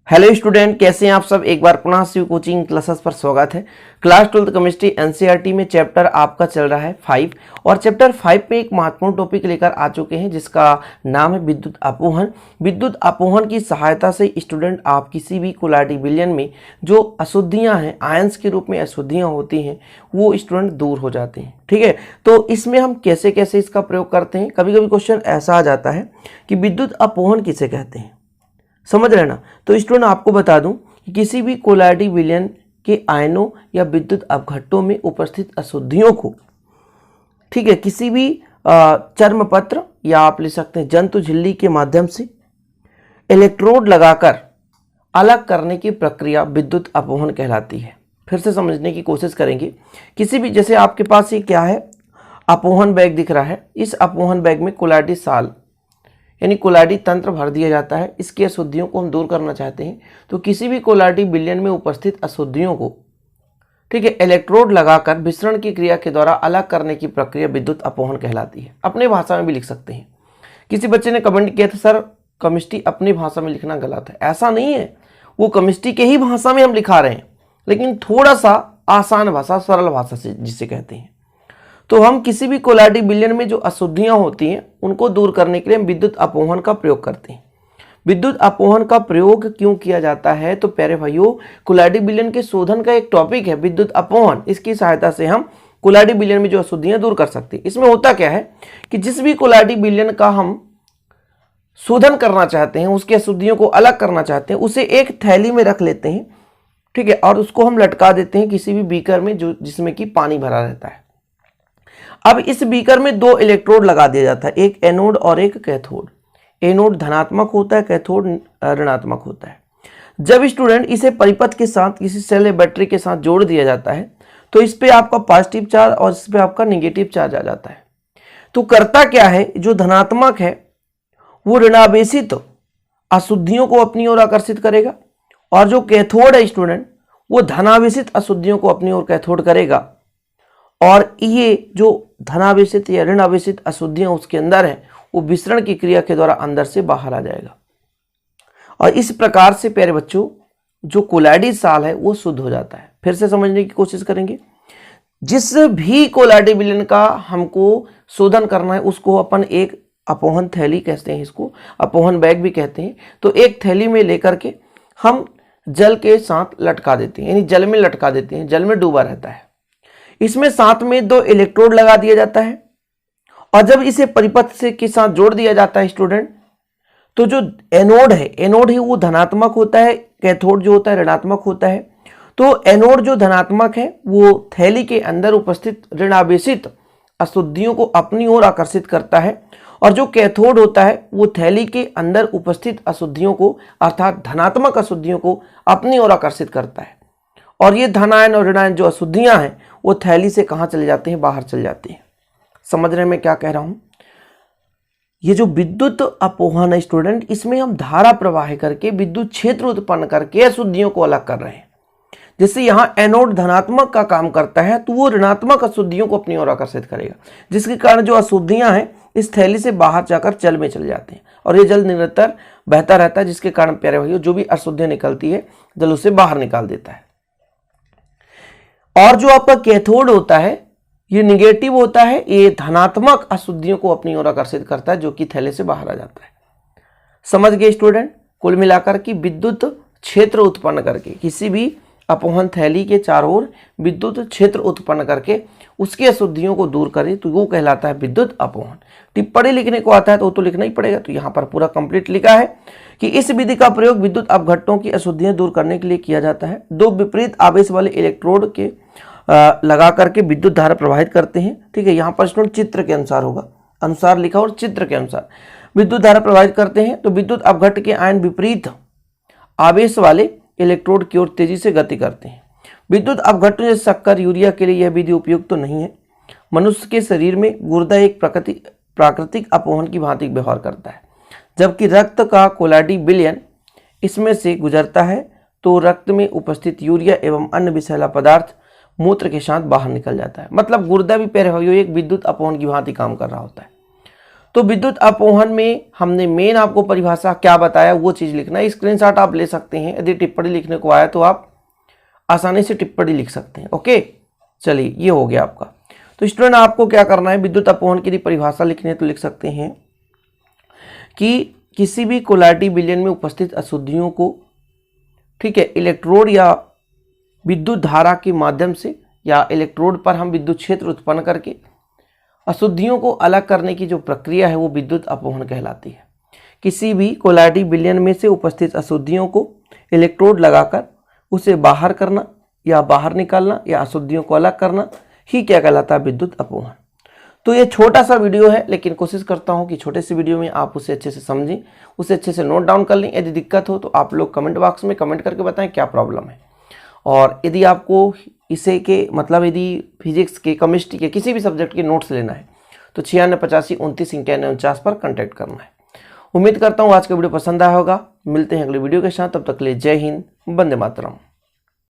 Hello student, कैसे हैं आप सब। एक बार पुनः शिव कोचिंग क्लासेस पर स्वागत है। क्लास 12 केमिस्ट्री एनसीईआरटी में चैप्टर आपका चल रहा है 5 और चैप्टर 5 में एक महत्वपूर्ण टॉपिक लेकर आ चुके हैं जिसका नाम है विद्युत अपोहन। विद्युत अपोहन की सहायता से स्टूडेंट आप किसी भी कोलाइडिंग विलयन में जो अशुद्धियां हैं, आयंस के रूप में अशुद्धियां होती हैं, वो स्टूडेंट दूर हो जाते हैं। ठीक है, तो इसमें हम कैसे कैसे इसका प्रयोग करते हैं। कभी कभी क्वेश्चन ऐसा आ जाता है कि विद्युत अपोहन किसे कहते हैं, समझ रहे ना। तो स्टूडेंट आपको बता दूं कि किसी भी कोलाइडिंग विलयन के आयनों या विद्युत अपघट्टों में उपस्थित अशुद्धियों को, ठीक है, किसी भी चर्मपत्र या आप ले सकते हैं जंतु झिल्ली के माध्यम से इलेक्ट्रोड लगाकर अलग करने की प्रक्रिया विद्युत अपोहन कहलाती है। फिर से समझने की कोशिश करेंगे। किसी भी, जैसे आपके पास ये क्या है, अपोहन बैग दिख रहा है। इस अपोहन बैग में कोलाइडी साल यानी कोलाइडी तंत्र भर दिया जाता है। इसकी अशुद्धियों को हम दूर करना चाहते हैं तो किसी भी कोलाइडिंग विलयन में उपस्थित अशुद्धियों को, ठीक है, इलेक्ट्रोड लगाकर विसरण की क्रिया के द्वारा अलग करने की प्रक्रिया विद्युत अपोहन कहलाती है। अपने भाषा में भी लिख सकते हैं। किसी बच्चे ने कमेंट किया था, सर केमिस्ट्री अपनी भाषा में लिखना गलत है। ऐसा नहीं है, वो केमिस्ट्री के ही भाषा में हम लिखा रहे हैं, लेकिन थोड़ा सा आसान भाषा, सरल भाषा से जिसे कहते हैं। तो हम किसी भी कोलाइडिंग विलयन में जो अशुद्धियां होती हैं उनको दूर करने के लिए हम विद्युत अपोहन का प्रयोग करते हैं। विद्युत अपोहन का प्रयोग क्यों किया जाता है, तो प्यारे भाइयों, कोलाइडिंग विलयन के शोधन का एक टॉपिक है विद्युत अपोहन। इसकी सहायता से हम कोलाइडिंग विलयन में जो अशुद्धियां दूर कर सकते हैं। इसमें होता क्या है कि जिस भी कोलाइडिंग विलयन का हम शोधन करना चाहते हैं, उसकी अशुद्धियों को अलग करना चाहते हैं, उसे एक थैली में रख लेते हैं, ठीक है, और उसको हम लटका देते हैं किसी भी बीकर में जो जिसमें कि पानी भरा रहता है। अब इस बीकर में दो इलेक्ट्रोड लगा दिया जाता है, एक एनोड और एक कैथोड। एनोड धनात्मक होता है, कैथोड ऋणात्मक होता है। जब स्टूडेंट इसे परिपथ के साथ किसी सेल या बैटरी के साथ जोड़ दिया जाता है तो इस पे आपका पॉजिटिव चार्ज और इस पे आपका नेगेटिव चार्ज आ जाता है। तो करता क्या है, जो धनात्मक है वो ऋणावेशित अशुद्धियों को अपनी ओर आकर्षित करेगा और जो कैथोड है स्टूडेंट वो धनावेशित अशुद्धियों को अपनी ओर कैथोड करेगा। और ये जो धनावेशित या ऋणावेशित अशुद्धियां उसके अंदर है वो विसरण की क्रिया के द्वारा अंदर से बाहर आ जाएगा। और इस प्रकार से प्यारे बच्चों जो कोलाइडी साल है वो शुद्ध हो जाता है। फिर से समझने की कोशिश करेंगे। जिस भी कोलाइडिंग विलयन का हमको शोधन करना है उसको अपन एक अपोहन थैली कहते हैं, इसको अपोहन बैग भी कहते हैं। तो एक थैली में लेकर के हम जल के साथ लटका देते हैं, यानी जल में लटका देते हैं, जल में डूबा रहता है। इसमें साथ में दो इलेक्ट्रोड लगा दिया जाता है और जब इसे परिपथ से के साथ जोड़ दिया जाता है स्टूडेंट, तो जो एनोड है वो धनात्मक होता है, कैथोड जो होता है ऋणात्मक होता है। तो एनोड जो धनात्मक है वो थैली के अंदर उपस्थित ऋणावेशित अशुद्धियों को अपनी ओर आकर्षित करता है और जो कैथोड होता है वो थैली के अंदर उपस्थित अशुद्धियों को, अर्थात धनात्मक अशुद्धियों को अपनी ओर आकर्षित करता है। और ये धनायन और ऋणायन जो अशुद्धियां हैं वो थैली से कहां चले जाते हैं, बाहर चले जाते हैं। समझ रहे हैं मैं क्या कह रहा हूं। ये जो विद्युत अपोहन है स्टूडेंट, इसमें हम धारा प्रवाह करके विद्युत क्षेत्र उत्पन्न करके अशुद्धियों को अलग कर रहे हैं। जैसे यहां एनोड धनात्मक का काम करता है तो वो ऋणात्मक अशुद्धियों को अपनी ओर आकर्षित करेगा, जिसके कारण जो अशुद्धियां हैं इस थैली से बाहर जाकर जल में चले जाते हैं और ये जल निरंतर बहता रहता है, जिसके कारण प्यारे भाइयों जो भी अशुद्धियां निकलती है जल उसे बाहर निकाल देता है। और जो आपका कैथोड होता है ये निगेटिव होता है, ये धनात्मक अशुद्धियों को अपनी ओर आकर्षित करता है जो कि थैले से बाहर आ जाता है। समझ गए स्टूडेंट। कुल मिलाकर कि विद्युत क्षेत्र उत्पन्न करके किसी भी अपोहन थैली के चारों ओर विद्युत क्षेत्र उत्पन्न करके उसकी अशुद्धियों को दूर करे तो वो कहलाता है विद्युत अपोहन। टिप्पणी लिखने को आता है तो लिखना ही पड़ेगा। तो यहाँ पर पूरा कंप्लीट लिखा है कि इस विधि का प्रयोग विद्युत अपघट्टों की अशुद्धियां दूर करने के लिए किया जाता है। दो विपरीत आवेश वाले इलेक्ट्रोड के लगा करके विद्युत धारा प्रवाहित करते हैं। ठीक है, यहाँ पर स्टूडेंट चित्र के अनुसार होगा, अनुसार लिखा और चित्र के अनुसार विद्युत धारा प्रवाहित करते हैं। तो विद्युत अपघट्ट के आयन विपरीत आवेश वाले इलेक्ट्रोड की ओर तेजी से गति करते हैं। विद्युत अपघट्ट जैसे शक्कर, यूरिया के लिए यह विधि उपयुक्त तो नहीं है। मनुष्य के शरीर में गुर्दा एक प्राकृतिक अपोहन की भांति व्यवहार करता है, जबकि रक्त का कोलाइडिंग विलयन इसमें से गुजरता है तो रक्त में उपस्थित यूरिया एवं अन्य विषैला पदार्थ मूत्र के साथ बाहर निकल जाता है। मतलब गुर्दा भी प्यारे भाइयों एक विद्युत अपोहन की भांति काम कर रहा होता है। तो विद्युत अपवहन में हमने मेन आपको परिभाषा क्या बताया वो चीज लिखना है। स्क्रीनशॉट आप ले सकते हैं, यदि टिप्पणी लिखने को आया तो आप आसानी से टिप्पणी लिख सकते हैं। ओके, चलिए ये हो गया आपका। तो स्टूडेंट आपको क्या करना है, विद्युत अपवहन की यदि परिभाषा लिखनी है तो लिख सकते हैं कि किसी भी कोलाइटी विलयन में उपस्थित अशुद्धियों को, ठीक है, इलेक्ट्रोड या विद्युत धारा के माध्यम से या इलेक्ट्रोड पर हम विद्युत क्षेत्र उत्पन्न करके अशुद्धियों को अलग करने की जो प्रक्रिया है वो विद्युत अपवहन कहलाती है। किसी भी कोलाइटी विलयन में से उपस्थित अशुद्धियों को इलेक्ट्रोड लगाकर उसे बाहर करना या बाहर निकालना या अशुद्धियों को अलग करना ही क्या कहलाता है, विद्युत अपवहन। तो ये छोटा सा वीडियो है, लेकिन कोशिश करता हूँ कि छोटे से वीडियो में आप उसे अच्छे से समझें, उसे अच्छे से नोट डाउन कर लें। यदि दिक्कत हो तो आप लोग कमेंट बॉक्स में कमेंट करके बताएं क्या प्रॉब्लम है। और यदि आपको इसे के मतलब यदि फिजिक्स के, केमिस्ट्री के किसी भी सब्जेक्ट के नोट्स लेना है तो 9685299149 पर कॉन्टैक्ट करना है। उम्मीद करता हूँ आज का वीडियो पसंद आया होगा। मिलते हैं अगले वीडियो के साथ, तब तक के लिए जय हिंद, वंदे मातरम।